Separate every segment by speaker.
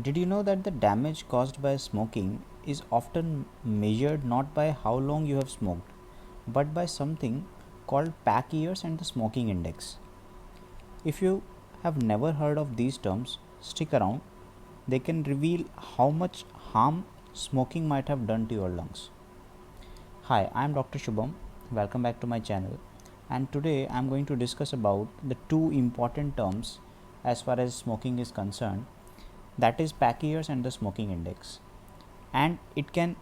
Speaker 1: Did you know that the damage caused by smoking is often measured not by how long you have smoked, but by something called pack years and the smoking index? If you have never heard of these terms, stick around. They can reveal how much harm smoking might have done to your lungs. Hi, I am Dr. Shubham. Welcome back to my channel. And today I am going to discuss about the two important terms as far as smoking is concerned, that is pack years and the smoking index. And it can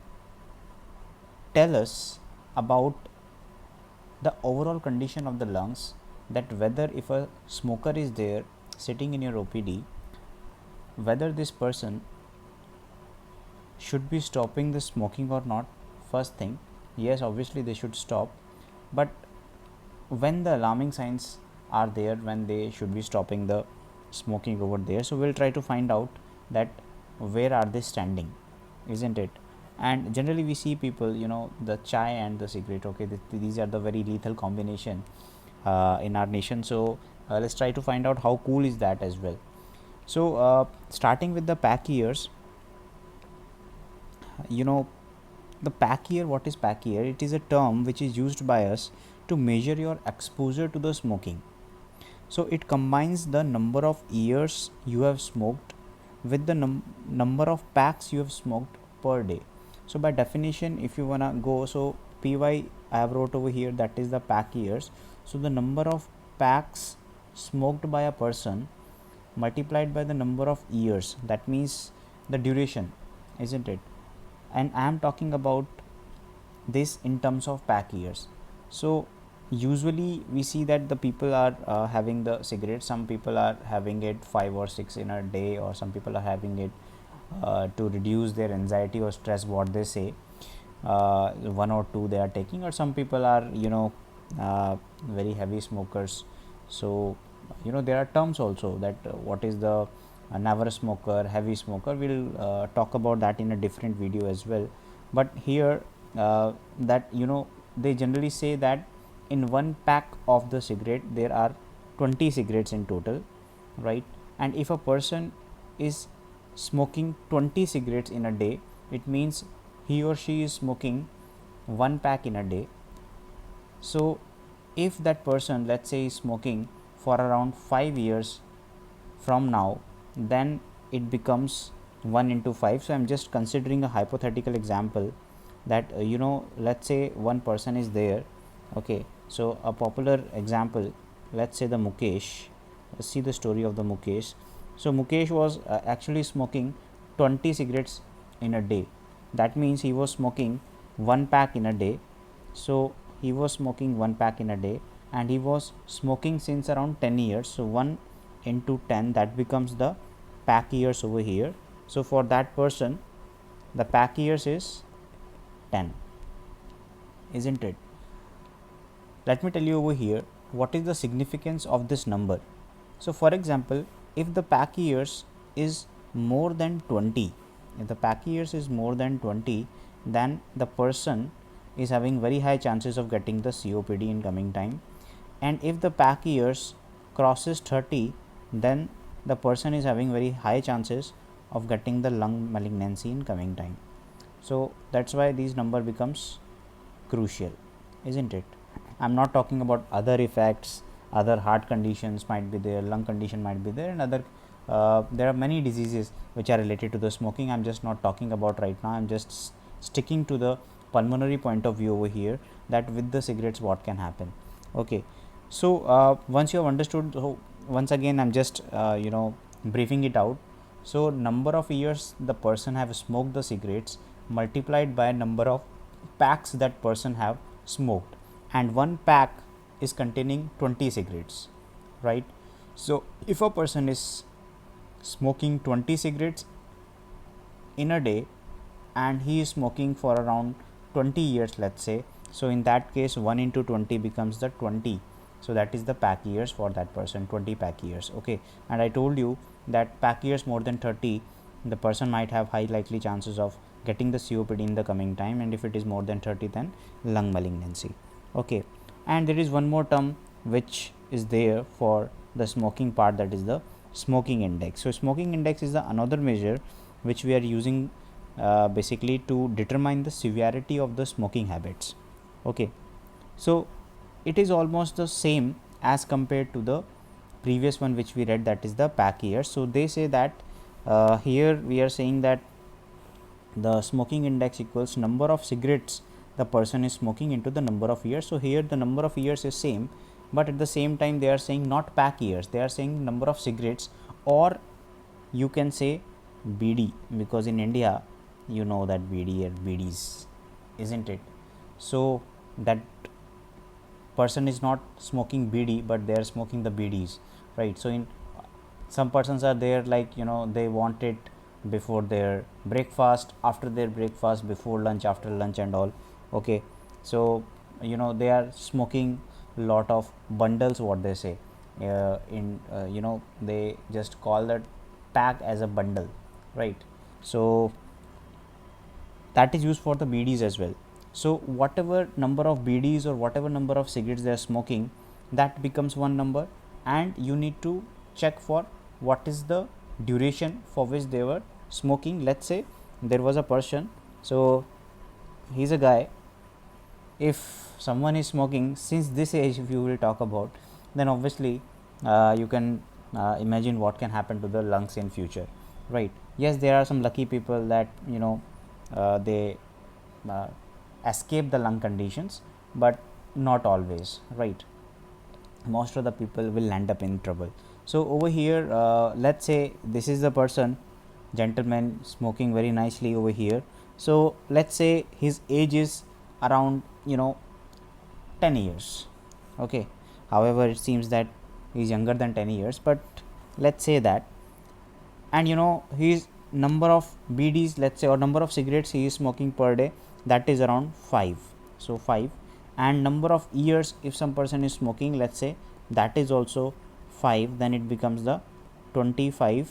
Speaker 1: tell us about the overall condition of the lungs, that whether if a smoker is there sitting in your OPD, whether this person should be stopping the smoking or not. First thing, yes, obviously they should stop, but when the alarming signs are there, when they should be stopping the smoking over there, so we'll try to find out that where are they standing, isn't it? And generally we see people, the chai and the cigarette, okay, these are the very lethal combination in our nation. So let's try to find out how cool is that as well. So starting with the pack years, you know the pack year, what is pack year? It is a term which is used by us to measure your exposure to the smoking. So it combines the number of years you have smoked with the number of packs you have smoked per day. So by definition, if you wanna go, so py I have wrote over here, that is the pack years. So the number of packs smoked by a person multiplied by the number of years, that means the duration, isn't it? And I am talking about this in terms of pack years. So usually we see that the people are having the cigarette, some people are having it 5 or 6 in a day, or some people are having it to reduce their anxiety or stress, what they say, 1 or 2 they are taking, or some people are very heavy smokers. So there are terms also that what is the never smoker, heavy smoker. We'll talk about that in a different video as well. But here that they generally say that in one pack of the cigarette there are 20 cigarettes in total, right? And if a person is smoking 20 cigarettes in a day, it means he or she is smoking one pack in a day. So if that person, let's say, is smoking for around 5 years from now, then it becomes 1 into 5. So I'm just considering a hypothetical example that let's say one person is there, okay. So a popular example, let's say the Mukesh. Let's see the story of the Mukesh. So Mukesh was actually smoking 20 cigarettes in a day. That means he was smoking one pack in a day. So he was smoking one pack in a day, and he was smoking since around 10 years. So 1 into 10, that becomes the pack years over here. So for that person, the pack years is 10, isn't it? Let me tell you over here what is the significance of this number. So for example, if the pack years is more than 20, if the pack years is more than 20, then the person is having very high chances of getting the COPD in coming time. And if the pack years crosses 30, then the person is having very high chances of getting the lung malignancy in coming time. So that's why these number becomes crucial, isn't it? I'm not talking about other effects, other heart conditions might be there, lung condition might be there, and other there are many diseases which are related to the smoking. I'm just not talking about right now. I'm just sticking to the pulmonary point of view over here, that with the cigarettes what can happen. Okay, so once you have understood, so once again I'm just briefing it out. So number of years the person have smoked the cigarettes multiplied by number of packs that person have smoked, and one pack is containing 20 cigarettes, right? So if a person is smoking 20 cigarettes in a day, and he is smoking for around 20 years, let's say, so in that case 1 into 20 becomes the 20. So that is the pack years for that person, 20 pack years, okay. And I told you that pack years more than 30, the person might have high likely chances of getting the COPD in the coming time, and if it is more than 30, then lung malignancy, okay. And there is one more term which is there for the smoking part, that is the smoking index. So smoking index is the another measure which we are using basically to determine the severity of the smoking habits. Okay, so it is almost the same as compared to the previous one which we read, that is the pack years. So they say that here we are saying that the smoking index equals number of cigarettes the person is smoking into the number of years. So here the number of years is same, but at the same time they are saying not pack years, they are saying number of cigarettes, or you can say BD, because in India you know that BD or BDs, isn't it? So that person is not smoking BD, but they are smoking the BDs, right? So in some persons are there, like they want it before their breakfast, after their breakfast, before lunch, after lunch and all. Okay, so they are smoking lot of bundles, what they say in they just call that pack as a bundle, right? So that is used for the BDs as well. So whatever number of BDs or whatever number of cigarettes they are smoking, that becomes one number, and you need to check for what is the duration for which they were smoking. Let's say there was a person, so he's a guy. If someone is smoking since this age, if you will talk about, then obviously you can imagine what can happen to the lungs in future, right? Yes, there are some lucky people that they uh, escape the lung conditions, but not always, right? Most of the people will end up in trouble. So over here, let's say this is the person, gentleman, smoking very nicely over here. So let's say his age is around 10 years. Okay, however it seems that he is younger than 10 years, but let's say that, and his number of BDs, let's say, or number of cigarettes he is smoking per day, that is around 5. So 5, and number of years if some person is smoking, let's say, that is also 5, then it becomes the 25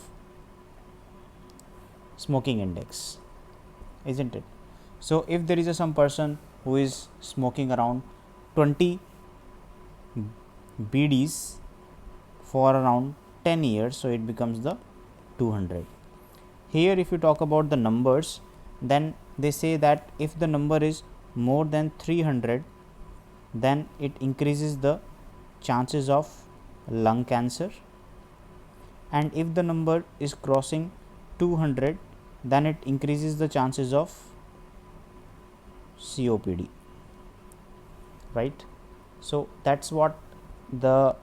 Speaker 1: smoking index, isn't it? So if there is some person who is smoking around 20 BDs for around 10 years, so it becomes the 200. Here if you talk about the numbers, then they say that if the number is more than 300, then it increases the chances of lung cancer, and if the number is crossing 200, then it increases the chances of COPD, right? So that's what the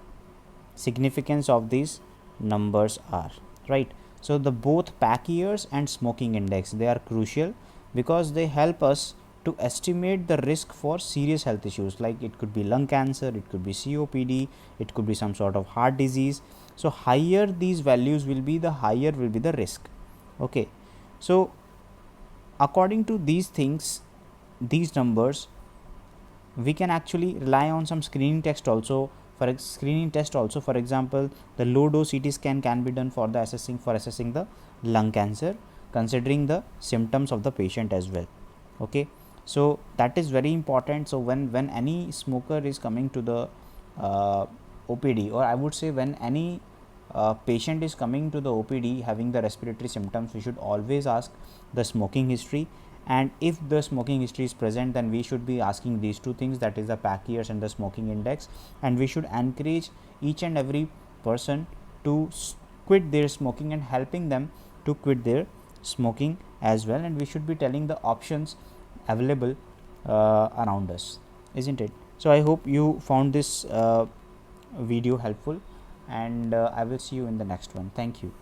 Speaker 1: significance of these numbers are, right? So the both pack years and smoking index, they are crucial because they help us to estimate the risk for serious health issues, like it could be lung cancer, it could be COPD, it could be some sort of heart disease. So higher these values will be, the higher will be the risk. Okay, so according to these things, these numbers, we can actually rely on some screening test also. For example, the low dose CT scan can be done for the assessing the lung cancer, considering the symptoms of the patient as well. Okay, so that is very important. So when any smoker is coming to the OPD, or I would say when any patient is coming to the OPD having the respiratory symptoms, we should always ask the smoking history, and if the smoking history is present, then we should be asking these two things, that is the pack years and the smoking index, and we should encourage each and every person to quit their smoking and helping them to quit their smoking as well, and we should be telling the options available around us, isn't it? So I hope you found this video helpful, and I will see you in the next one. Thank you.